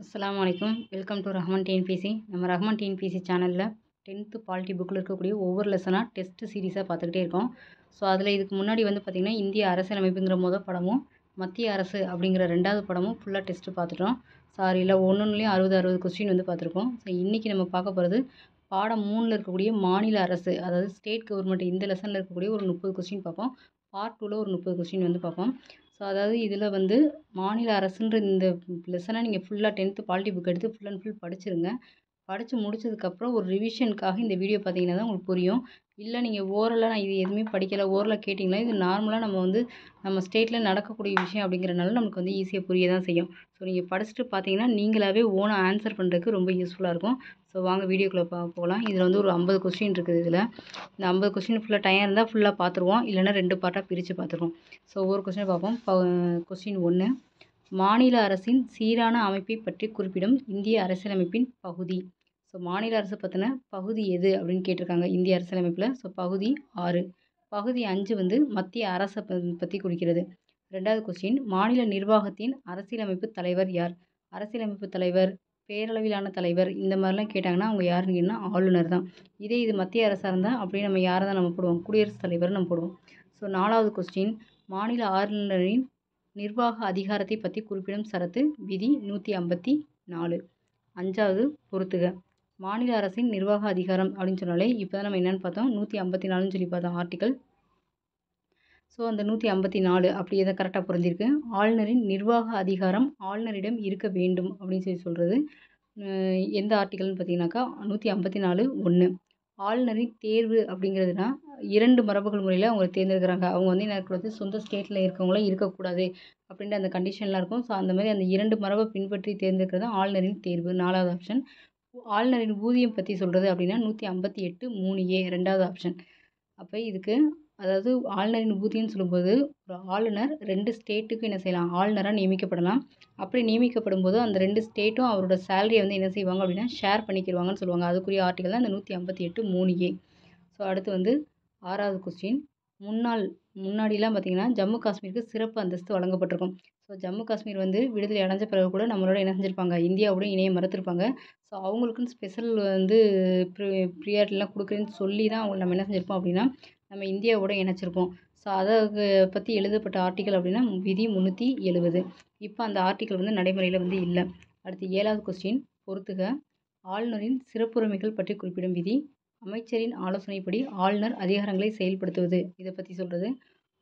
அஸ்ஸலாமு அலைக்கும். Welcome to Rahman TNPSC. நம்ம ரஹ்மான் டிஎன்பிசி சேனலில் 10th பாலிட்டி புக்கில் இருக்கக்கூடிய ஒவ்வொரு லெசனாக டெஸ்ட் சீரீஸாக பார்த்துக்கிட்டே இருக்கோம். ஸோ அதில் இதுக்கு முன்னாடி பார்த்திங்கன்னா இந்திய அரசியலமைப்புங்கிற படமும் மத்திய அரசு அப்படிங்கிற 2வது படமும் ஃபுல்லாக டெஸ்ட்டு பார்த்துட்டோம். இல்லை ஒன்றுலேயும் 60 கொஸ்டின் பார்த்துருக்கோம். ஸோ இன்றைக்கி நம்ம பார்க்க போகிறது பாடம் 3ல் இருக்கக்கூடிய மாநில அரசு, அதாவது ஸ்டேட் கவர்மெண்ட். இந்த லெசனில் இருக்கக்கூடிய ஒரு 30 கொஸ்டின் பார்ப்போம். பார்ட் 2ல் ஒரு 30 கொஸ்டின் பார்ப்போம். ஸோ அதாவது இதில் மாநில அரசுன்ற இந்த லெசனை நீங்கள் ஃபுல்லாக 10th பாலிட்டி புக் எடுத்து ஃபுல் அண்ட் ஃபுல் படிச்சிருங்க. படித்து முடிச்சதுக்கப்புறம் ஒரு ரிவிஷனுக்காக இந்த வீடியோ பார்த்தீங்கன்னா தான் உங்களுக்கு புரியும். இல்லை நீங்கள் ஓரலாக நான் இது எதுவுமே படிக்கலை, ஓரலாக கேட்டிங்களா, இது நார்மலாக நம்ம ஸ்டேட்டில் நடக்கக்கூடிய விஷயம் அப்படிங்கிறனால நமக்கு ஈஸியாக புரிய தான் செய்யும். ஸோ நீங்கள் படிச்சுட்டு பார்த்தீங்கன்னா நீங்களாகவே ஓனாக ஆன்சர் பண்ணுறதுக்கு ரொம்ப யூஸ்ஃபுல்லாக இருக்கும். ஸோ வாங்க வீடியோக்குள்ளே போகலாம். இதில் ஒரு 50 கொஸ்டின் இருக்குது. இந்த 50 கொஸ்டின் ஃபுல்லாக டைம் இருந்தால் ஃபுல்லாக பார்த்துருவோம், இல்லைன்னா 2 பார்ட்டாக பிரித்து பார்த்துருவோம். ஸோ ஒவ்வொரு கொஸ்டின் பார்ப்போம். கொஸ்டின் 1, மாநில அரசின் சீரான அமைப்பை பற்றி குறிப்பிடும் இந்திய அரசியலமைப்பின் பகுதி. ஸோ மாநில அரசு பற்றின பகுதி எது அப்படின்னு கேட்டிருக்காங்க இந்திய அரசியலமைப்பில். ஸோ பகுதி 6. பகுதி 5 மத்திய அரசை பற்றி குறிக்கிறது. 2வது கொஸ்டின், மாநில நிர்வாகத்தின் அரசியலமைப்பு தலைவர் யார்? அரசியலமைப்பு தலைவர், பேரளவிலான தலைவர், இந்த மாதிரிலாம் கேட்டாங்கன்னா அவங்க யாருன்னு கேட்டால் ஆளுநர் தான். இது மத்திய அரசாக இருந்தால் அப்படியே நம்ம யாரை தான் நம்ம போடுவோம்? குடியரசுத் தலைவர் நம்ம போடுவோம். ஸோ 4வது கொஸ்டின், மாநில ஆளுநரின் நிர்வாக அதிகாரத்தை பற்றி குறிப்பிடும் சரத்து விதி 154. 5வது பொறுத்துக. மாநில அரசின் நிர்வாக அதிகாரம் அப்படின்னு சொன்னாலே இப்போ தான் நம்ம என்னென்னு பார்த்தோம், 154ன்னு சொல்லி பார்த்தோம் ஆர்டிக்கல். ஸோ அந்த 154 அப்படியே தான் கரெக்டாக புரிஞ்சிருக்கு. ஆளுநரின் நிர்வாக அதிகாரம் ஆளுநரிடம் இருக்க வேண்டும் அப்படின்னு சொல்கிறது எந்த ஆர்டிக்கல்னு பார்த்தீங்கன்னாக்கா 154(1). ஆளுநரின் தேர்வு அப்படிங்கிறதுனா 2 மரபுகள் முறையில் அவங்க தேர்ந்தெடுக்கிறாங்க. அவங்க எனக்கு சொந்த ஸ்டேட்டில் இருக்கவங்களாம் இருக்கக்கூடாது அப்படின்ற அந்த கண்டிஷன்லாம் இருக்கும். ஸோ அந்த மாதிரி அந்த 2 மரபை பின்பற்றி தேர்ந்தெடுக்கிறது ஆளுநரின் தேர்வு. 4வது ஆப்ஷன். ஆளுநரின் ஊதியம் பற்றி சொல்கிறது அப்படின்னா 158(3)A 2வது ஆப்ஷன். அப்போ இதுக்கு அதாவது ஆளுநரின் ஊதியம்னு சொல்லும்போது ஒரு ஆளுநர் 2 ஸ்டேட்டுக்கு என்ன செய்யலாம், ஆளுநராக நியமிக்கப்படலாம். அப்படி நியமிக்கப்படும் போது அந்த 2 ஸ்டேட்டும் அவரோட சேலரியை என்ன செய்வாங்க அப்படின்னா ஷேர் பண்ணிக்கிடுவாங்கன்னு சொல்லுவாங்க. அதுக்குரிய ஆர்டிக்கல் தான் இந்த 158(3)A. ஸோ அடுத்து 6வது கொஸ்டின், முன்னாடிலாம் பார்த்திங்கன்னா ஜம்மு காஷ்மீருக்கு சிறப்பு அந்தஸ்து வழங்கப்பட்டிருக்கும். ஸோ ஜம்மு காஷ்மீர் விடுதலை அடைஞ்ச பிறகு கூட நம்மளோட என்ன செஞ்சுருப்பாங்க, இந்தியாவோட இணைய மறுத்திருப்பாங்க. ஸோ அவங்களுக்குன்னு ஸ்பெஷல் ப்ரியாரிட்டிலாம் கொடுக்குறேன்னு சொல்லி தான் அவங்க நம்ம என்ன செஞ்சுருப்போம் அப்படின்னா நம்ம இந்தியாவோட இணைச்சிருப்போம். ஸோ அதை பற்றி எழுதப்பட்ட ஆர்டிக்கல் அப்படின்னா விதி 370. இப்போ அந்த ஆர்டிக்கல் நடைமுறையில் இல்லை. அடுத்து 7வது கொஸ்டின், பொறுத்துக. ஆளுநரின் சிறப்புரிமைகள் பற்றி குறிப்பிடும் விதி. அமைச்சரின் ஆலோசனைப்படி ஆளுநர் அதிகாரங்களை செயல்படுத்துவது. இதை பற்றி சொல்கிறது.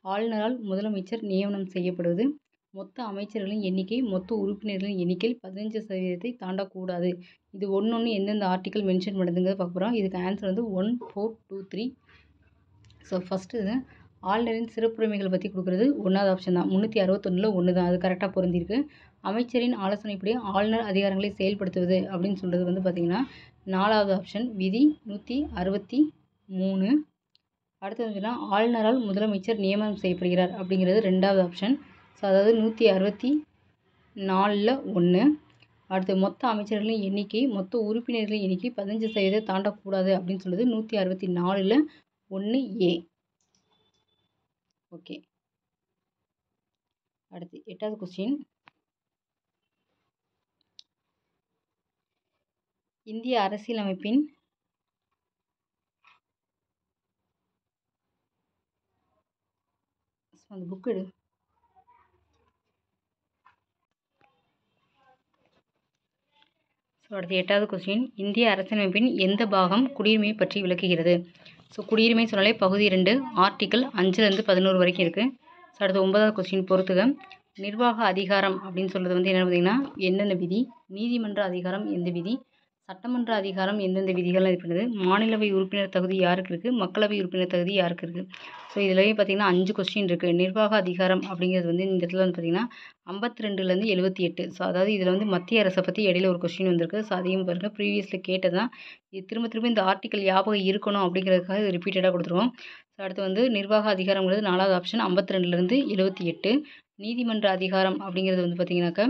ஆளுநரால் முதலமைச்சர் நியமனம் செய்யப்படுவது. மொத்த அமைச்சர்களின் எண்ணிக்கை மொத்த உறுப்பினர்களின் எண்ணிக்கை 15% தாண்டக்கூடாது. இது ஒன்று எந்தெந்த ஆர்டிக்கல் மென்ஷன் பண்ணுதுங்கிறத பார்க்க போகிறோம். இதுக்கு ஆன்சர் 1, 4, 2, 3. ஸோ ஃபஸ்ட்டு ஆளுநரின் சிறப்புரிமைகளை பற்றி கொடுக்குறது 1வது ஆப்ஷன் தான். 361 1 தான். அது கரெக்டாக பொருந்திருக்கு. அமைச்சரின் ஆலோசனைப்படி ஆளுநர் அதிகாரங்களை செயல்படுத்துவது அப்படின்னு சொல்கிறது பார்த்திங்கன்னா 4வது ஆப்ஷன், விதி 163. அடுத்தது ஆளுநரால் முதலமைச்சர் நியமனம் செய்யப்படுகிறார் அப்படிங்கிறது 2வது ஆப்ஷன். ஸோ அதாவது 164 1. அடுத்து மொத்த அமைச்சர்களின் எண்ணிக்கை மொத்த உறுப்பினர்களின் எண்ணிக்கை 15% தாண்டக்கூடாது அப்படின்னு சொல்லுது 164 1A. ஓகே. அடுத்து 8வது கொஸ்டின், இந்திய அரசியலமைப்பின் அந்த புக் எடு. ஸோ அடுத்து 8வது கொஸ்டின், இந்திய அரசியலமைப்பின் எந்த பாகம் குடியுரிமையை பற்றி விளக்குகிறது? ஸோ குடியுரிமை சொன்னாலே பகுதி 2 ஆர்டிக்கல் 5லேருந்து 11 வரைக்கும் இருக்குது. ஸோ அடுத்து 9வது கொஸ்டின், பொறுத்துக. நிர்வாக அதிகாரம் அப்படின்னு சொல்கிறது என்ன பார்த்திங்கன்னா எந்தெந்த விதி, நீதிமன்ற அதிகாரம் எந்த விதி, சட்டமன்ற அதிகாரம் எந்தெந்த விதிகள்லாம் இருக்கிறது, மாநிலவை உறுப்பினர் தகுதி யாருக்கு இருக்குது, மக்களவை உறுப்பினர் தகுதி யாருக்கு இருக்குது. ஸோ இதுலேயே பார்த்திங்கன்னா 5 கொஸ்டின் இருக்குது. நிர்வாக அதிகாரம் அப்படிங்கிறது இந்த இடத்துல பார்த்திங்கன்னா 52லேருந்து 78. ஸோ அதாவது இதில் மத்திய அரசை பற்றி இடையில ஒரு கொஸ்டின் வந்திருக்கு. ஸோ அதையும் பாருங்கள், ப்ரீவியஸில் கேட்டதான். இது திரும்ப இந்த ஆர்டிக்கல் ஞாபகம் இருக்கணும் அப்படிங்கிறதுக்காக இது ரிப்பீட்டடாக கொடுத்துருவோம். ஸோ அடுத்து நிர்வாக அதிகாரங்கிறது 4வது ஆப்ஷன் 52லேருந்து 78. நீதிமன்ற அதிகாரம் அப்படிங்கிறது பார்த்திங்கனாக்கா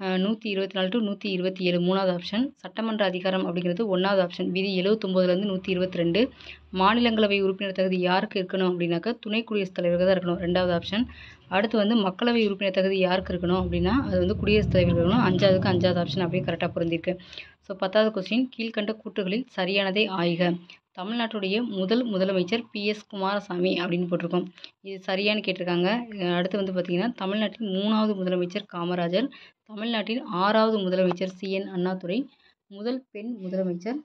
124 to 127 3வது ஆப்ஷன். சட்டமன்ற அதிகாரம் அப்படிங்கிறது 1வது ஆப்ஷன், விதி 79லேருந்து 122. மாநிலங்களவை உறுப்பினர் தகுதி யாருக்கு இருக்கணும் அப்படின்னாக்கா துணை குடியரசுத் தலைவருக்கு தான் இருக்கணும், 2வது ஆப்ஷன். அடுத்து வந்து மக்களவை உறுப்பினர் தகுதி யாருக்கு இருக்கணும் அப்படின்னா அது வந்து குடியரசுத் தலைவர் இருக்கணும். 5வதுக்கு 5வது ஆப்ஷன் அப்படியே கரெக்டாக பொருந்திருக்கு. ஸோ 10வது கொஸ்டின், கீழ்கண்ட கூற்றுகளில் சரியானதை ஆய்க. தமிழ்நாட்டுடைய முதல் முதலமைச்சர் PS குமாரசாமி அப்படின்னு போட்டிருக்கோம். இது சரியான்னு கேட்டிருக்காங்க. அடுத்து வந்து பார்த்திங்கன்னா தமிழ்நாட்டின் 3வது முதலமைச்சர் காமராஜர், தமிழ்நாட்டின் 6வது முதலமைச்சர் CN அண்ணாதுரை, முதல் பெண் முதலமைச்சர்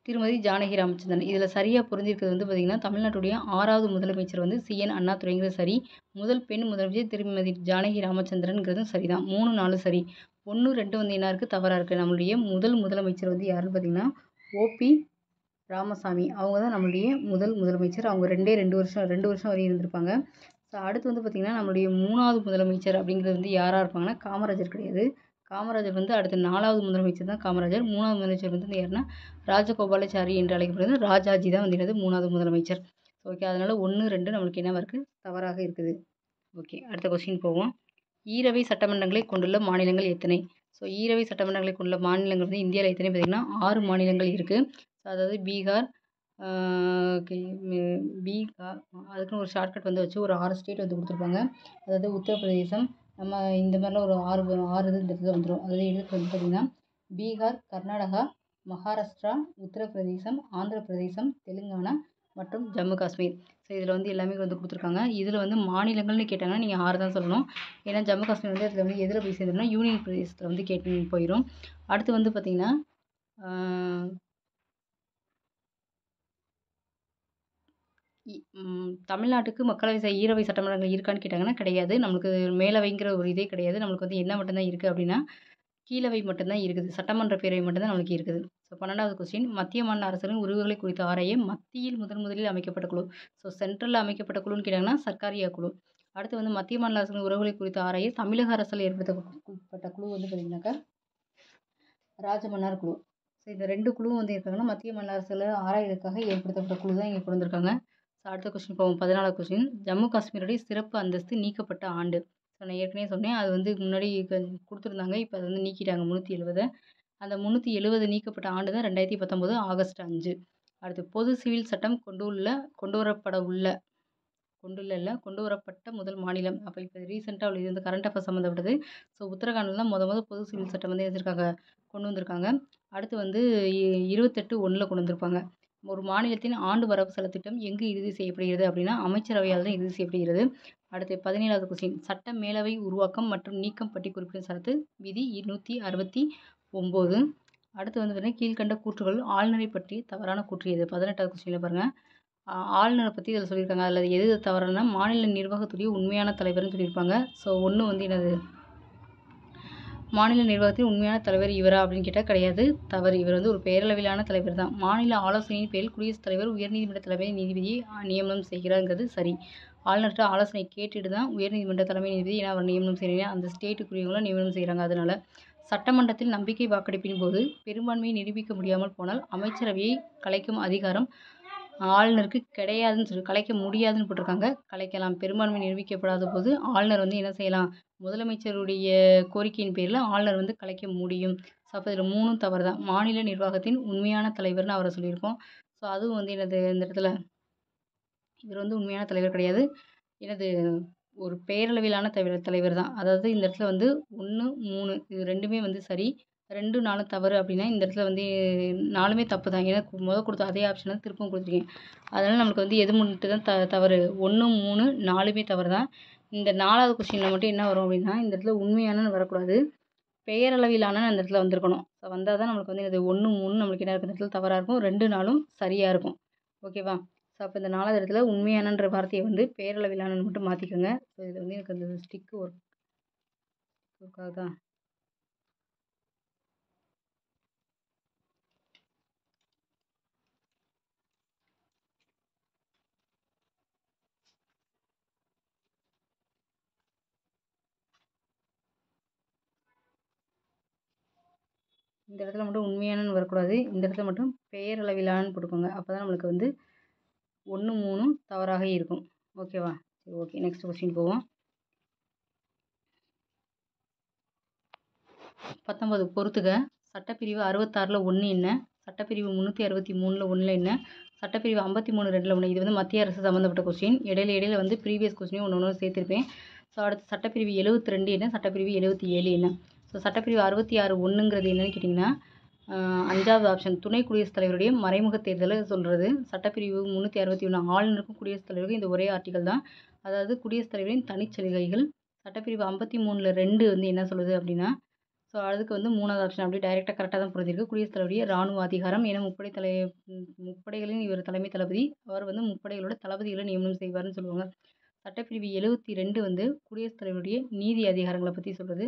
திருமதி ஜானகி ராமச்சந்திரன். இதில் சரியாக பொருந்திருக்கிறது வந்து பார்த்திங்கன்னா தமிழ்நாட்டுடைய 6வது முதலமைச்சர் வந்து CN அண்ணாதுரைங்கிறது சரி, முதல் பெண் முதலமைச்சர் திருமதி ஜானகி ராமச்சந்திரன்கிறதும் சரி தான். 3, 4 சரி. 1, 2 வந்து என்ன இருக்குது, தவறாக இருக்குது. நம்மளுடைய முதல் முதலமைச்சர் வந்து யாருன்னு பார்த்திங்கன்னா OP ராமசாமி. அவங்க தான் நம்மளுடைய முதல் முதலமைச்சர். அவங்க 2 வருஷம் வரையும் இருந்திருப்பாங்க. ஸோ அடுத்து வந்து பார்த்திங்கன்னா நம்மளுடைய 3வது முதலமைச்சர் அப்படிங்கிறது வந்து யாராக இருப்பாங்கன்னா காமராஜர் கிடையாது. காமராஜர் வந்து அடுத்த 4வது முதலமைச்சர் தான் காமராஜர். 3வது முதலமைச்சர் வந்து யாருன்னா ராஜகோபாலாச்சாரி என்று அழைக்கப்படுறது ராஜாஜி தான் வந்து என்னது 3வது முதலமைச்சர். ஓகே, அதனால் 1, 2 நம்மளுக்கு என்னவா இருக்குது, தவறாக இருக்குது. ஓகே, அடுத்த கொஸ்டின் போவோம். ஈரவை சட்டமன்றங்களை கொண்டுள்ள மாநிலங்கள் எத்தனை? ஸோ ஈரவை சட்டமன்றங்களை கொண்டுள்ள மாநிலங்கள் வந்து இந்தியாவில் எத்தனை பார்த்திங்கன்னா 6 மாநிலங்கள் இருக்குது. ஸோ அதாவது பீகார், பீகார் அதுக்குன்னு ஒரு ஷார்ட்கட் வந்து வச்சு ஒரு 6 ஸ்டேட் வந்து கொடுத்துருப்பாங்க. அதாவது உத்தரப்பிரதேசம், நம்ம இந்த மாதிரிலாம் ஒரு 6 இது இந்த இடத்துல வந்துடும். அதாவது எடுத்து வந்து பார்த்திங்கன்னா பீகார், கர்நாடகா, மகாராஷ்டிரா, உத்தரப்பிரதேசம், ஆந்திர பிரதேசம், தெலுங்கானா மற்றும் ஜம்மு காஷ்மீர். ஸோ இதில் வந்து எல்லாமே வந்து கொடுத்துருக்காங்க. இதில் வந்து மாநிலங்கள்னு கேட்டாங்கன்னா நீங்கள் 6 தான் சொல்லணும். ஏன்னா ஜம்மு காஷ்மீர் வந்து அதில் வந்து எதில் போய் சேர்ந்துருன்னா யூனியன் பிரதேசத்தில் வந்து கேட்டு போயிடும். அடுத்து வந்து பார்த்திங்கன்னா தமிழ்நாட்டுக்கு மக்களவை ஈரவை சட்டமன்றங்கள் இருக்கான்னு கேட்டாங்கன்னா கிடையாது. நம்மளுக்கு மேலவைங்கிற ஒரு இதே கிடையாது. நம்மளுக்கு வந்து என்ன மட்டும்தான் இருக்குது அப்படின்னா கீழவை மட்டும்தான் இருக்குது. சட்டமன்ற பேரவை மட்டும்தான் நம்மளுக்கு இருக்குது. ஸோ 12வது கொஸ்டின், மத்திய மாநில அரசுகளின் உறவுகளை குறித்து ஆராய மத்தியில் முதலில் அமைக்கப்பட்ட குழு. ஸோ சென்ட்ரலில் அமைக்கப்பட்ட குழுன்னு கேட்டாங்கன்னா சர்க்காரியா குழு. அடுத்து வந்து மத்திய மாநில அரசுகளின் உறவுகளை குறித்து ஆராய தமிழக அரசால் ஏற்படுத்தப்பட்ட குழு வந்து பார்த்திங்கனாக்கா ராஜமன்னார் குழு. ஸோ இந்த 2 குழுவும் வந்து இருக்காங்கன்னா மத்திய மாநில அரசுகளை ஆராய்வதற்காக ஏற்படுத்தப்பட்ட குழு தான் இங்கே கொண்டு வந்திருக்காங்க. ஸோ அடுத்த கொஸ்டின் போவோம். 14வது கொஸ்டின், ஜம்மு காஷ்மீருடைய சிறப்பு அந்தஸ்து நீக்கப்பட்ட ஆண்டு. ஸோ நான் ஏற்கனவே சொன்னேன், அது வந்து முன்னாடி கொடுத்துருந்தாங்க. இப்போ அதை வந்து நீக்கிட்டாங்க 370. அந்த 370 நீக்கப்பட்ட ஆண்டு தான் 2019 ஆகஸ்ட் 5. அடுத்து பொது சிவில் சட்டம் கொண்டு வரப்பட்ட முதல் மாநிலம். அப்போ இப்போ ரீசெண்டாக இது வந்து கரண்ட் அஃபேர்ஸ் சம்மந்தப்பட்டது. ஸோ உத்தரகாண்டில் தான் முத பொது சிவில் சட்டம் வந்து கொண்டு வந்திருக்காங்க. அடுத்து வந்து 28/1 கொண்டு வந்திருப்பாங்க. ஒரு மாநிலத்தின் ஆண்டு வரவு செலவு திட்டம் எங்கு இறுதி செய்யப்படுகிறது அப்படின்னா அமைச்சரவையால் தான் இறுதி செய்யப்படுகிறது. அடுத்து 17வது கொஸ்டின், சட்ட மேலவை உருவாக்கம் மற்றும் நீக்கம் பற்றி குறிப்பிடும் சரத்து விதி 169. அடுத்து வந்து பார்த்தீங்கன்னா கீழ்கண்ட கூற்றுகள் ஆளுநரை பற்றி தவறான கூற்று எது? 18வது கொஸ்டினில் பாருங்கள். ஆளுநரை பற்றி இதில் சொல்லியிருக்காங்க. அதில் எது தவறுனா மாநில நிர்வாகத்துடைய உண்மையான தலைவர்னு சொல்லியிருப்பாங்க. ஸோ ஒன்று வந்து என்னது, மாநில நிர்வாகத்தின் உண்மையான தலைவர் இவரா அப்படின்னு கேட்டால் கிடையாது, தவறு. இவர் வந்து ஒரு பெயரளவிலான தலைவர் தான். மாநில ஆலோசனையின் பேரில் குடியரசுத் தலைவர் உயர்நீதிமன்ற தலைமை நீதிபதியை நியமனம் செய்கிறாங்கிறது சரி. ஆளுநர்கிட்ட ஆலோசனை கேட்டுட்டு தான் உயர்நீதிமன்ற தலைமை நீதிபதி ஏன்னா அவர் நியமனம் செய்கிறாங்க, அந்த ஸ்டேட்டுக்குரியவங்களும் நியமனம் செய்கிறாங்க. அதனால் சட்டமன்றத்தில் நம்பிக்கை வாக்கெடுப்பின் போது பெரும்பான்மையை நிரூபிக்க முடியாமல் போனால் அமைச்சரவையை கலைக்கும் அதிகாரம் ஆளுநருக்கு கிடையாதுன்னு கலைக்க முடியாதுன்னு போட்டிருக்காங்க. கலைக்கலாம். பெரும்பான்மை நிரூபிக்கப்படாத போது ஆளுநர் வந்து என்ன செய்யலாம், முதலமைச்சருடைய கோரிக்கையின் பேரில் ஆளுநர் வந்து கலைக்க முடியும். ஸோ அப்போ இதில் 3ம் தவறு தான். மாநில நிர்வாகத்தின் உண்மையான தலைவர்னு அவரை சொல்லியிருக்கோம். ஸோ அதுவும் வந்து என்னது, இந்த இடத்துல இவர் வந்து உண்மையான தலைவர் கிடையாது. என்னது, ஒரு பெயரளவிலான தலைவர் தான். அதாவது இந்த இடத்துல வந்து 1, 3 இது 2மே வந்து சரி. 2, 4 தவறு அப்படின்னா இந்த இடத்துல வந்து 4மே தப்பு தான். ஏன்னா கொடுத்த அதே ஆப்ஷன் தான் திருப்பவும் கொடுத்துருக்கேன். அதனால் நம்மளுக்கு வந்து எது மட்டும் தான் தவறு, 1, 3, 4மே தவறு தான். இந்த 4வது கொஸ்டினில் மட்டும் என்ன வரும் அப்படின்னா இந்த இடத்துல உண்மையானன்னு வரக்கூடாது, பெயரளவிலான அந்த இடத்துல வந்திருக்கணும். ஸோ வந்தால் தான் நம்மளுக்கு வந்து இது 1, 3 நம்மளுக்கு என்ன இருக்கும், இந்த இடத்துல தவறாக இருக்கும். 2, 4ம் சரியாக இருக்கும். ஓகேவா? ஸோ அப்போ இந்த 4வது இடத்துல உண்மையானன்ற வார்த்தையை வந்து பெயரளவிலானன்னு மட்டும் மாற்றிக்கோங்க. ஸோ இதில் வந்து எனக்கு அந்த ஸ்டிக்கு ஒர்க் ஆகுதா? இந்த இடத்துல மட்டும் உண்மையானன்னு வரக்கூடாது, இந்த இடத்துல மட்டும் பெயரளவிலானன்னு போட்டுக்கோங்க. அப்போ தான் நம்மளுக்கு வந்து 1, 3ம் தவறாக இருக்கும். ஓகேவா? சரி, ஓகே, நெக்ஸ்ட் கொஸ்டின் போவோம். 19 பொறுத்துக. சட்டப்பிரிவு 66ல் 1 என்ன? சட்டப்பிரிவு 363ல் 1 என்ன? சட்டப்பிரிவு 53(2)ல் ஒன்று. இது வந்து மத்திய அரசு சம்மந்தப்பட்ட கொஸ்டின். இடையில வந்து ப்ரீவியஸ் கொஸ்டினையும் ஒன்று சேர்த்திருப்பேன். ஸோ அடுத்து சட்டப்பிரிவு 72 என்ன, சட்டப்பிரிவு 77 என்ன. ஸோ சட்டப்பிரிவு 66(1)ங்கிறது என்னன்னு கேட்டிங்கன்னா 5வது ஆப்ஷன் துணை குடியரசுத் தலைவருடைய மறைமுக தேர்தலை சொல்கிறது. சட்டப்பிரிவு 361 ஆளுநருக்கும் குடியரசுத் தலைவருக்கும் இந்த ஒரே ஆர்டிகல் தான். அதாவது குடியரசுத் தலைவரின் தனிச்சலுகைகள். சட்டப்பிரிவு 53(2) வந்து என்ன சொல்லுது அப்படின்னா, ஸோ அதுக்கு வந்து 3வது ஆப்ஷன் அப்படியே டைரெக்டாக கரெக்டாக தான் புரிஞ்சிருக்கு. குடியரசுத் தலைவருடைய ராணுவ அதிகாரம் என முப்படைகளின் இவர் தலைமை தளபதி. அவர் வந்து முப்படைகளோட தளபதிகளை நியமனம் செய்வார்னு சொல்லுவாங்க. சட்டப்பிரிவு 72 வந்து குடியரசுத் தலைவருடைய நீதி அதிகாரங்களை பற்றி சொல்கிறது.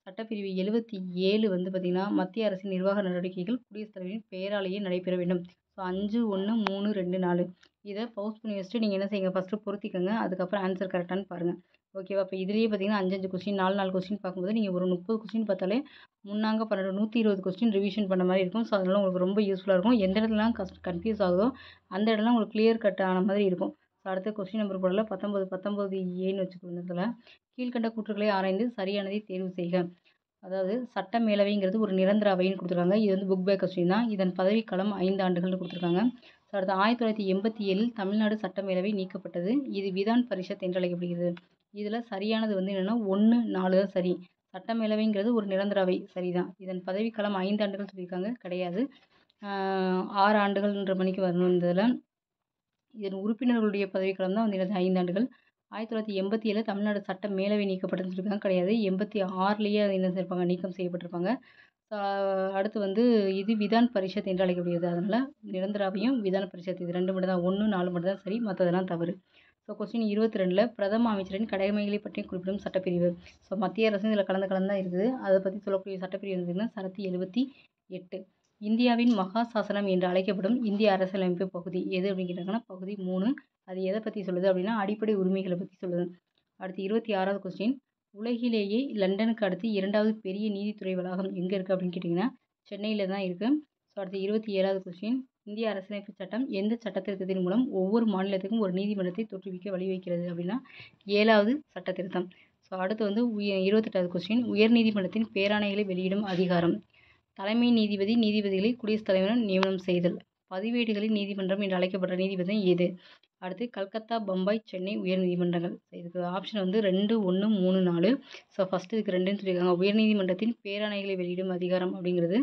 சட்டப்பிரிவு 77 வந்து பார்த்திங்கன்னா மத்திய அரசின் நிர்வாக நடவடிக்கைகள் குடியரசுத் தலைவரின் பெயராலேயே நடைபெற வேண்டும். ஸோ 5, 1, 3, 2, 4 இதை பவுஸ் பண்ணி வச்சுட்டு நீங்கள் என்ன செய்யுங்க, ஃபஸ்ட்டு பொருத்திக்கோங்க. அதுக்கப்புறம் ஆன்சர் கரெக்டானு பாருங்கள். ஓகேவா? இப்போ இதுலேயே பார்த்தீங்கன்னா 5 கொஸ்டின் 4 கொஸ்டின் பார்க்கும்போது நீங்கள் ஒரு 30 கொஸ்டின் பார்த்தாலே முன்னாங்க 12 120 கொஸ்டின் ரிவிஷன் பண்ண மாதிரி இருக்கும். ஸோ அதெல்லாம் உங்களுக்கு ரொம்ப யூஸ்ஃபுல்லாக இருக்கும். எந்த இடத்துலலாம் கன்ஃபியூஸ் ஆகுதோ அந்த இடம்லாம் உங்களுக்கு கிளியர் கட் ஆன மாதிரி இருக்கும். ஸோ அடுத்த கொஸ்டின் நம்பர் போடல 19 ஏன்னு வச்சுக்கோங்க. இதில் கீழ்கண்ட கூற்றுக்களை ஆராய்ந்து சரியானதை தேர்வு செய்க. அதாவது சட்ட மேலவைங்கிறது ஒரு நிரந்தர அவைன்னு கொடுத்துருக்காங்க. இது வந்து புக் பேக் கொஸ்டின் தான். இதன் பதவிக்காலம் 5 ஆண்டுகள்னு கொடுத்துருக்காங்க. ஸோ அடுத்து 1987 தமிழ்நாடு சட்ட மேலவை நீக்கப்பட்டது. இது விதான் பரிஷத் என்று அழைக்கப்படுகிறது. இதில் சரியானது வந்து என்னென்னா 1, 4 தான் சரி. சட்ட மேலவைங்கிறது ஒரு நிரந்தர அவை சரிதான். இதன் பதவிக்காலம் 5 ஆண்டுகள் சொல்லியிருக்காங்க, கிடையாது. 6 ஆண்டுகள்ன்ற மணிக்கு வரணும். இதில் இதன் உறுப்பினர்களுடைய பதவிக்காலம் தான் வந்து 5 ஆண்டுகள். 1987 தமிழ்நாடு சட்ட மேலவை நீக்கப்பட்டதுன்னு சொல்லியிருக்காங்க, கிடையாது. 86லேயே அது என்ன செய்யிருப்பாங்க, நீக்கம் செய்யப்பட்டிருப்பாங்க. அடுத்து வந்து இது விதான் பரிஷத் என்று அழைக்கப்படுகிறது. அதனால் நிரந்தர அவையும் விதான பரிஷத் இது 2 மட்டும் தான், 1, 4 மட்டும் தான் சரி, மற்றதெல்லாம் தவறு. ஸோ கொஸ்டின் 22ல் பிரதம அமைச்சரின் கடமைகளை பற்றி குறிப்பிடும் சட்டப்பிரிவு. ஸோ மத்திய அரசு இதில் கலந்து தான் இருக்குது. அதை பற்றி சொல்லக்கூடிய சட்டப்பிரிவு இருந்ததுன்னா சரத்து 78. இந்தியாவின் மகா சாசனம் என்று அழைக்கப்படும் இந்திய அரசியலமைப்பு பகுதி எது அப்படின்னு கேட்டாங்கன்னா பகுதி 3. அது எதை பற்றி சொல்லுது அப்படின்னா அடிப்படை உரிமைகளை பற்றி சொல்லுது. அடுத்து 26வது கொஸ்டின், உலகிலேயே லண்டனுக்கு அடுத்து 2வது பெரிய நீதித்துறை வளாகம் எங்கே இருக்குது அப்படின்னு கேட்டிங்கன்னா சென்னையில் தான் இருக்குது. ஸோ அடுத்து 27வது கொஸ்டின், இந்திய அரசியலமைப்பு சட்டம் எந்த சட்டத்திருத்தத்தின் மூலம் ஒவ்வொரு மாநிலத்துக்கும் ஒரு நீதிமன்றத்தை தோற்றுவிக்க வழிவகுக்கிறது அப்படின்னா 7வது சட்டத்திருத்தம். ஸோ அடுத்து வந்து 28வது கொஸ்டின், உயர்நீதிமன்றத்தின் பேராணைகளை வெளியிடும் அதிகாரம். தலைமை நீதிபதி நீதிபதிகளை குடியரசுத் தலைவரால் நியமனம் செய்தல். பதிவேடுகளின் நீதிமன்றம் என்று அழைக்கப்படுற நீதிபதி எது? அடுத்து கல்கத்தா, பம்பாய், சென்னை உயர் நீதிமன்றங்கள். இதுக்கு ஆப்ஷன் வந்து 2, 1, 3, 4. ஸோ ஃபஸ்ட்டு இதுக்கு 2ன்னு சொல்லியிருக்காங்க. உயர்நீதிமன்றத்தின் பேராணைகளை வெளியிடும் அதிகாரம் அப்படிங்கிறது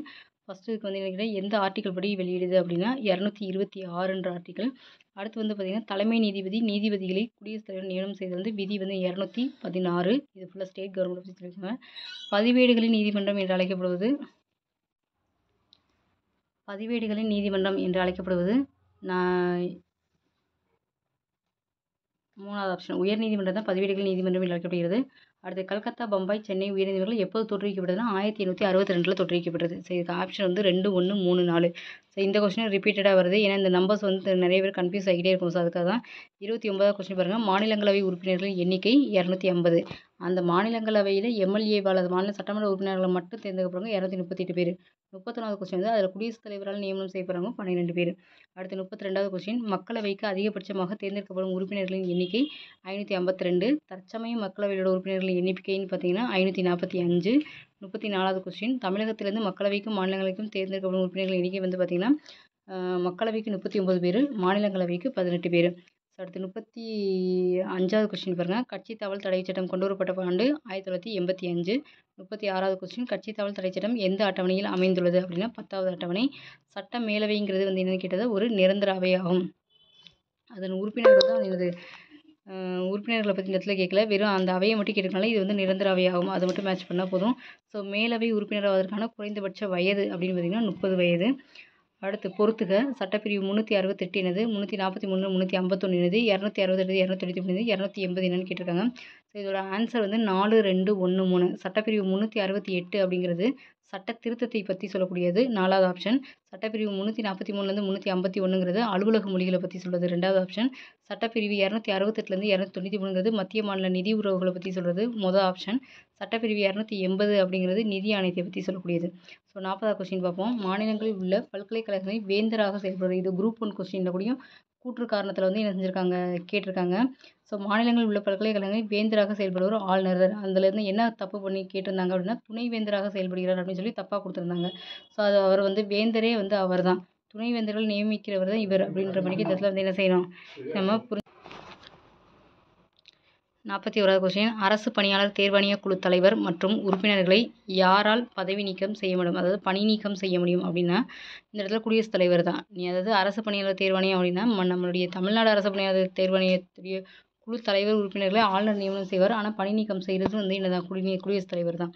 ஃபஸ்ட்டு இதுக்கு வந்து என்ன, எந்த ஆர்டிக்கல் படி வெளியிடுது அப்படின்னா 226ன்ற ஆர்டிக்கல். அடுத்து வந்து பார்த்திங்கன்னா தலைமை நீதிபதி நீதிபதிகளை குடியரசுத் தலைவர் நியமனம் செய்தது வந்து விதி வந்து 216. இது ஃபுல்லாக ஸ்டேட் கவர்மெண்ட் பற்றி சொல்லியிருக்காங்க. பதிவேடுகளின் நீதிமன்றம் என்று அழைக்கப்படுவது நான் 3வது ஆப்ஷன் உயர்நீதிமன்றம் தான் பதிவேடுகள் நீதிமன்றம் என்று அழைக்கப்படுகிறது. அடுத்து கல்கத்தா, பம்பாய், சென்னை உயர்நீதிமன்றங்கள் எப்போது தோற்றுவிக்கப்பட்டதுன்னா 1862 தோற்றுவிக்கப்பட்டது. ஸோ இதுக்கு ஆப்ஷன் வந்து 2, 1, 3, 4. ஸோ இந்த கொஸ்டின் ரிப்பீட்டடாக வருது. ஏன்னா இந்த நம்பர்ஸ் வந்து நிறைய பேர் கன்ஃபியூஸ் ஆகிட்டே இருக்கும். ஸோ அதுக்காக தான். 29வது கொஸ்டின் பாருங்கள், மாநிலங்களவை உறுப்பினர்களின் எண்ணிக்கை 250. அந்த மாநிலங்களவையில் எம்எல்ஏவால் மாநில சட்டமன்ற உறுப்பினர்களை மட்டும் தேர்ந்தெடுக்கப்படுறவங்க 238 பேர். 31வது கொஸ்டின் வந்து அதில் குடியரசுத் தலைவரால் நியமனம் செய்யப்படுறவங்க 12 பேர். அடுத்து 32வது கொஸ்டின், மக்களவைக்கு அதிகபட்சமாக தேர்ந்தெடுக்கப்படும் உறுப்பினர்களின் எண்ணிக்கை 552. தற்சமயம் மக்களவையோட உறுப்பினர்களின் எண்ணிக்கைன்னு பார்த்தீங்கன்னா 545. 34வது கொஸ்டின், தமிழகத்திலிருந்து மக்களவைக்கும் மாநிலங்களுக்கும் தேர்ந்தெடுக்கப்படும் உறுப்பினர்களின் எண்ணிக்கை வந்து பார்த்திங்கன்னா மக்களவைக்கு 39 பேர், மாநிலங்களவைக்கு 18 பேர். அடுத்து 35வது கொஸ்டின் பாருங்கள், கட்சி தாவல் தடை சட்டம் கொண்டு வரப்பட்ட ஆண்டு 1985. 36வது கொஸ்டின், கட்சி தாவல் தடை சட்டம் எந்த அட்டவணையில் அமைந்துள்ளது அப்படின்னா 10வது அட்டவணை. சட்ட மேலவைங்கிறது வந்து என்னென்னு கேட்டது ஒரு நிரந்தர அவையாகும். அதன் உறுப்பினர்கள் தான் என்னது உறுப்பினர்களை பற்றி இந்த இடத்துல கேட்கல, வெறும் அந்த அவையை மட்டும் கேட்டிருக்கனால இது வந்து நிரந்தர அவையாகும். அதை மட்டும் மேட்ச் பண்ணால் போதும். ஸோ மேலவை உறுப்பினராவதற்கான குறைந்தபட்ச வயது அப்படின்னு பார்த்திங்கன்னா 30 வயது. அடுத்து பொறுத்துக, சட்டப்பிரிவு 368 என்னது, 343, 351 என்னது, 268, 293, 280 என்னன்னு கேட்டிருக்காங்க. ஸோ இதோட ஆன்சர் வந்து 4, 2, 1, 3. சட்டப்பிரிவு 368 அப்படிங்கிறது சட்ட திருத்தத்தை பற்றி சொல்லக்கூடியது, 4வது ஆப்ஷன். சட்டப்பிரிவு 343லேருந்து 351ங்கிறது அலுவலக மொழிகளை பற்றி சொல்கிறது, 2வது ஆப்ஷன். சட்டப்பிரிவு 268லேருந்து 293ங்கிறது மத்திய மாநில நிதி உறவுகளை பற்றி சொல்கிறது, மொதல் ஆப்ஷன். சட்டப்பிரிவு 280 அப்படிங்கிறது நிதி ஆணையத்தை பற்றி சொல்லக்கூடியது. ஸோ 40வது கொஸ்டின் பார்ப்போம். மாநிலங்களில் உள்ள பல்கலைக்கழகங்களில் வேந்தராக செயல்படுறது, இது குரூப் 1 கொஸ்டினில் கூடயும் கூற்று காரணத்தில் வந்து என்ன செஞ்சுருக்காங்க, கேட்டிருக்காங்க. ஸோ மாநிலங்களில் உள்ள பல்கலைக்கழகங்களில் வேந்தராக செயல்படுவர் ஆளுநர். அதுலேருந்து என்ன தப்பு பண்ணி கேட்டிருந்தாங்க அப்படின்னா துணைவேந்தராக செயல்படுகிறார் அப்படின்னு சொல்லி தப்பாக கொடுத்துருந்தாங்க. ஸோ அது அவர் வந்து வேந்தரே வந்து அவர் தான், துணைவேந்தர்கள் நியமிக்கிறவர் தான் இவர் அப்படின்ற மாதிரிக்கு இந்த இடத்துல வந்து என்ன செய்யணும் நம்ம 41வது கொஸ்டின் அரசு பணியாளர் தேர்வாணைய குழு தலைவர் மற்றும் உறுப்பினர்களை யாரால் பதவி நீக்கம் செய்ய முடியும், அதாவது பணி நீக்கம் செய்ய முடியும் அப்படின்னா இந்த இடத்துல குடியரசுத் தலைவர் தான். அதாவது அரசு பணியாளர் தேர்வாணையம் அப்படின்னா நம்மளுடைய தமிழ்நாடு அரசு பணியாளர் தேர்வாணையத்துடைய குழு தலைவர் உறுப்பினர்களை ஆளுநர் நியமனம் செய்வார். ஆனால் பணி நீக்கம் செய்கிறது வந்து என்னதான் குடியரசுத் தலைவர் தான்.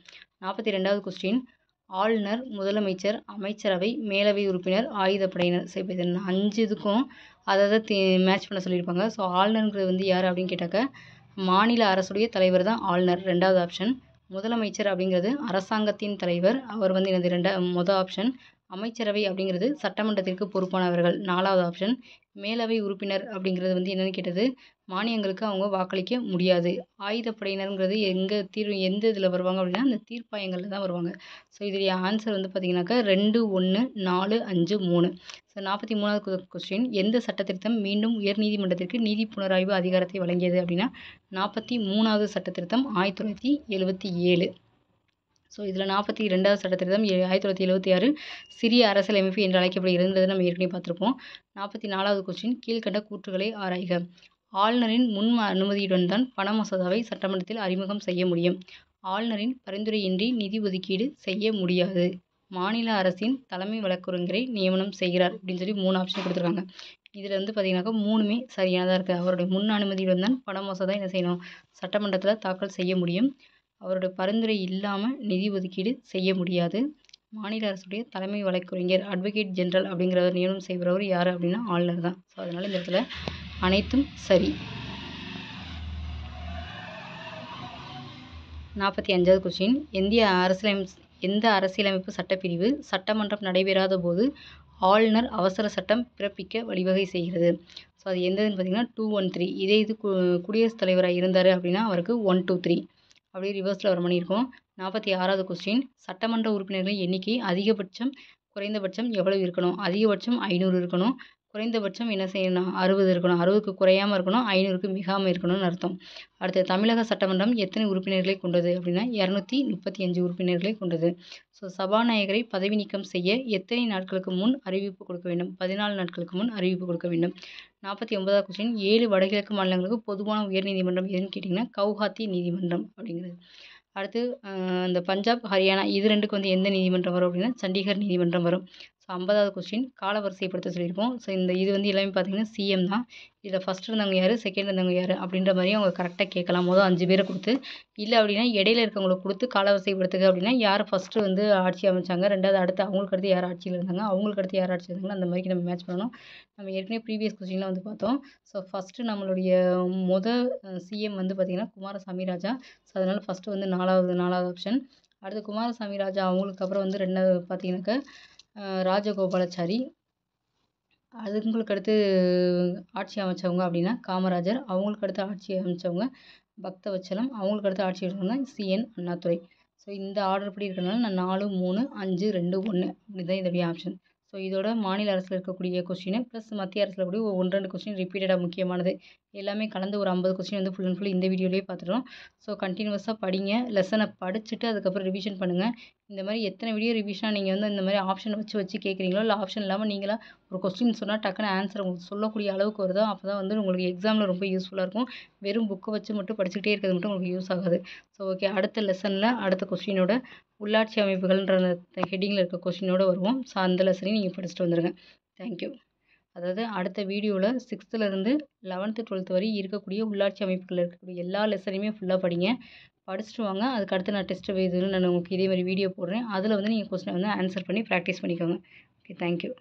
42வது கொஸ்டின் ஆளுநர், முதலமைச்சர், அமைச்சரவை, மேலவை உறுப்பினர், ஆயுதப்படையினர். சரி, இப்போ இது 5 இதுக்கும் அதாவது மேட்ச் பண்ண சொல்லியிருப்பாங்க. ஸோ ஆளுநருங்கிறது வந்து யார் அப்படின்னு கேட்டாக்க மாநில அரசுடைய தலைவர் தான் ஆளுநர், 2வது ஆப்ஷன். முதலமைச்சர் அப்படிங்கிறது அரசாங்கத்தின் தலைவர், அவர் வந்து என்னது மொதல் ஆப்ஷன். அமைச்சரவை அப்படிங்கிறது சட்டமன்றத்திற்கு பொறுப்பானவர்கள், 4வது ஆப்ஷன். மேலவை உறுப்பினர் அப்படிங்கிறது வந்து என்னென்னு கேட்டது மானியங்களுக்கு அவங்க வாக்களிக்க முடியாது. ஆயுதப்படையினருங்கிறது எந்த இதில் வருவாங்க அப்படின்னா அந்த தீர்ப்பாயங்களில் தான் வருவாங்க. ஸோ இதோடைய ஆன்சர் வந்து பார்த்தீங்கன்னாக்கா 2, 1, 4, 5, 3. ஸோ 43வது கொஸ்டின் எந்த சட்டத்திருத்தம் மீண்டும் உயர்நீதிமன்றத்திற்கு நீதி புனராய்வு அதிகாரத்தை வழங்கியது அப்படின்னா 43வது சட்டத்திருத்தம் 1977. ஸோ இதில் 42வது சட்டத்திருத்தம் 1976 சிறிய அரசியலமைப்பு என்று அழைக்கப்படுகிறது, நம்ம ஏற்கனவே பார்த்துருப்போம். 44வது கொஸ்டின் கீழ்கண்ட கூற்றுகளை ஆராய்க. ஆளுநரின் முன் அனுமதியுடன் தான் பண மசோதாவை சட்டமன்றத்தில் அறிமுகம் செய்ய முடியும். ஆளுநரின் பரிந்துரையின்றி நிதி ஒதுக்கீடு செய்ய முடியாது. மாநில அரசின் தலைமை வழக்கறிஞரை நியமனம் செய்கிறார் அப்படின்னு சொல்லி 3 ஆப்ஷன் கொடுத்துருக்காங்க. இதில் வந்து பார்த்தீங்கன்னாக்கா 3மே சரியானதாக இருக்குது. அவருடைய முன் அனுமதியுடன் தான் பண மசோதா என்ன செய்யணும் சட்டமன்றத்தில் தாக்கல் செய்ய முடியும். அவருடைய பரிந்துரை இல்லாமல் நிதி ஒதுக்கீடு செய்ய முடியாது. மாநில அரசுடைய தலைமை வழக்கறிஞர் அட்வொகேட் ஜெனரல் அப்படிங்கிறவர் நியமனம் செய்கிறவர் யார் அப்படின்னா ஆளுநர் தான். ஸோ அதனால் இந்த இடத்துல அனைத்தும் சரி. 45வது கொஸ்டின் எந்த அரசியலமைப்பு சட்டப்பிரிவு சட்டமன்றம் நடைபெறாத போது ஆளுநர் அவசர சட்டம் பிறப்பிக்க வழிவகை செய்கிறது. ஸோ அது எந்ததுன்னு பார்த்தீங்கன்னா 213. இதே இது குடியரசுத் தலைவராக இருந்தார் அப்படின்னா அவருக்கு 123 அப்படியே ரிவர்ஸில் வர மாதிரி இருக்கும். 46வது கொஸ்டின் சட்டமன்ற உறுப்பினர்களின் எண்ணிக்கை அதிகபட்சம் குறைந்தபட்சம் எவ்வளவு இருக்கணும்? அதிகபட்சம் 500 இருக்கணும், குறைந்தபட்சம் என்ன செய்யணும் 60 இருக்கணும். 60க்கு குறையாமல் இருக்கணும், 500க்கு மிகாமல் இருக்கணும்னு அர்த்தம். அடுத்து தமிழக சட்டமன்றம் எத்தனை உறுப்பினர்களை கொண்டது அப்படின்னா 235 உறுப்பினர்களை கொண்டது. ஸோ சபாநாயகரை பதவி நீக்கம் செய்ய எத்தனை நாட்களுக்கு முன் அறிவிப்பு கொடுக்க வேண்டும்? 14 நாட்களுக்கு முன் அறிவிப்பு கொடுக்க வேண்டும். 49வது கொஸ்டின் 7 வடகிழக்கு மாநிலங்களுக்கு பொதுவான உயர்நீதிமன்றம் எதுன்னு கேட்டிங்கன்னா கவுஹாத்தி நீதிமன்றம் அப்படிங்கிறது. அடுத்து இந்த பஞ்சாப், ஹரியானா இது 2க்கு வந்து எந்த நீதிமன்றம் வரும் அப்படின்னா சண்டிகர் நீதிமன்றம் வரும். ஸோ 50வது கொஸ்டின் காலவரிசைப்படுத்த சொல்லியிருப்போம். ஸோ இது வந்து எல்லாமே பார்த்தீங்கன்னா சிஎம் தான். இதில் ஃபஸ்ட் இருந்தவங்க யார், செகண்ட் இருந்தவங்க யார் அப்படின்ற மாதிரி அவங்க கரெக்டாக கேட்கலாம். மொதல் 5 பேரை கொடுத்து, இல்லை அப்படின்னா இடையில இருக்கவங்களுக்கு கொடுத்து காலவரிசைப்படுத்துக அப்படின்னா யார் ஃபஸ்ட்டு வந்து ஆட்சி அமைச்சாங்க, 2வது அடுத்து அவங்களுக்கு அடுத்து யார் ஆட்சியில் இருந்தாங்க, அவங்களுக்கு அடுத்து யார் ஆட்சியில் இருந்தாங்களோ அந்த மாதிரி நம்ம மேட்ச் பண்ணணும். நம்ம ஏற்கனவே ப்ரீவியஸ் கொஸ்டினில் வந்து பார்த்தோம். ஸோ ஃபஸ்ட்டு நம்மளுடைய சிஎம் வந்து பார்த்திங்கன்னா குமாரசாமி ராஜா. ஸோ அதனால் ஃபஸ்ட்டு வந்து 4வது ஆப்ஷன். அடுத்து குமாரசாமி ராஜா அவங்களுக்கு அப்புறம் வந்து 2வது பார்த்தீங்கன்னாக்கா ராஜகோபாலாச்சாரி. அதுங்களுக்கு அடுத்து ஆட்சி அமைச்சவங்க அப்படின்னா காமராஜர். அவங்களுக்கு அடுத்து ஆட்சி அமைச்சவங்க பக்தவச்சலம். அவங்களுக்கு அடுத்து ஆட்சி அமைச்சவங்க சிஎன் அண்ணாதுரை. ஸோ இந்த ஆர்டர் படி இருக்கிறதுனால நான் 4, 3, 5, 2, 1 இப்படி தான் இதோடைய ஆப்ஷன். ஸோ இதோட மாநில அரசில் இருக்கக்கூடிய கொஸ்டின் ப்ளஸ் மத்திய அரசில் கூடிய 1-2 கொஸ்டின் ரிப்பீட்டடாக முக்கியமானது எல்லாமே கலந்து ஒரு 50 கொஸ்டின் வந்து ஃபுல் அண்ட் ஃபுல் இந்த வீடியோலேயே பார்த்துட்டோம். ஸோ கண்டினியூஸாக படிங்க, லெசனை படிச்சுட்டு அதுக்கப்புறம் ரிவிஷன் பண்ணுங்கள். இந்த மாதிரி எத்தனை வீடியோ ரிவிஷனாக நீங்கள் வந்து இந்த மாதிரி ஆப்ஷன் வச்சு கேட்குறீங்களோ, இல்லை ஆப்ஷன் இல்லாமல் நீங்களாக ஒரு கொஸ்டின் சொன்னால் டக்குன்னு ஆன்சர் உங்களுக்கு சொல்லக்கூடிய அளவுக்கு வருதோ அப்போ தான் வந்து உங்களுக்கு எக்ஸாமில் ரொம்ப யூஸ்ஃபுல்லாக இருக்கும். வெறும் புக்கை வச்சு மட்டும் படிச்சுக்கிட்டே இருக்கிறது மட்டும் உங்களுக்கு யூஸ் ஆகாது. ஸோ ஓகே, அடுத்த லெசனில் அடுத்த கொஸ்டினோட உள்ளாட்சி அமைப்புகள்ன்ற ஹெட்டிங்கில் இருக்க கொஸ்டினோட வருவோம். ஸோ அந்த லெசனையும் நீங்கள் படிச்சுட்டு வந்துடுங்க. தேங்க்யூ. அதாவது அடுத்த வீடியோவில் 6th-லேருந்து 11th, 12th வரை இருக்கக்கூடிய உள்ளாட்சி அமைப்புகளில் இருக்கக்கூடிய எல்லா லெசனையுமே ஃபுல்லாக படிங்க. படிச்சுட்டு வாங்க. அதுக்கு அடுத்து நான் டெஸ்ட் இதுன்னு நான் உங்களுக்கு இதே மாதிரி வீடியோ போடுறேன். அதில் வந்து நீங்கள் கொஸ்டினை வந்து ஆன்சர் பண்ணி ப்ராக்டிஸ் பண்ணிக்கோங்க. Okay, thank you.